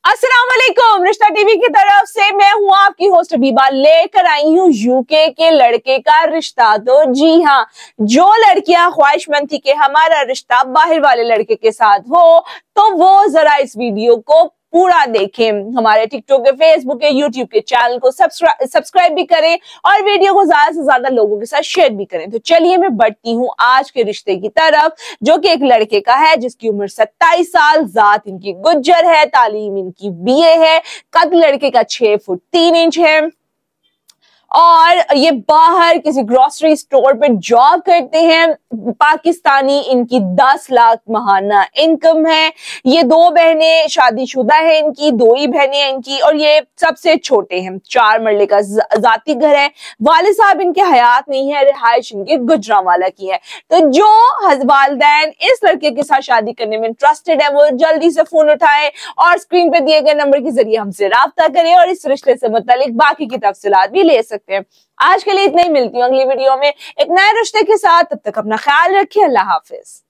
अस्सलाम वालेकुम। रिश्ता टीवी की तरफ से मैं हूं आपकी होस्ट हबीबा, लेकर आई हूं यूके के लड़के का रिश्ता। तो जी हाँ, जो लड़कियां ख्वाहिशमंद थी कि हमारा रिश्ता बाहर वाले लड़के के साथ हो, तो वो जरा इस वीडियो को पूरा देखें। हमारे टिकटॉक के, फेसबुक के, यूट्यूब के चैनल को सब्सक्राइब भी करें और वीडियो को ज्यादा से ज्यादा लोगों के साथ शेयर भी करें। तो चलिए मैं बढ़ती हूँ आज के रिश्ते की तरफ, जो कि एक लड़के का है जिसकी उम्र 27 साल, जात इनकी गुज्जर है, तालीम इनकी बीए है, कद लड़के का 6 फुट 3 इंच है और ये बाहर किसी ग्रोसरी स्टोर पे जॉब करते हैं। पाकिस्तानी इनकी 10 लाख माहाना इनकम है। ये 2 बहनें शादीशुदा है इनकी, 2 ही बहनें हैं इनकी और ये सबसे छोटे हैं। 4 मरले का जाती घर है। वालिद साहब इनके हयात नहीं है, रिहाइश इनके गुजरांवाला की है। तो जो वालिदैन इस लड़के के साथ शादी करने में इंटरेस्टेड है, वो जल्दी से फोन उठाए और स्क्रीन पे दिए गए नंबर के जरिए हमसे राब्ता करें और इस रिश्ते से मुतालिक बाकी की तफसीलात भी ले सकते हैं। आज के लिए इतना ही, मिलती हूँ अगली वीडियो में एक नए रिश्ते के साथ। तब तक अपना ख्याल रखिए। अल्लाह हाफिज।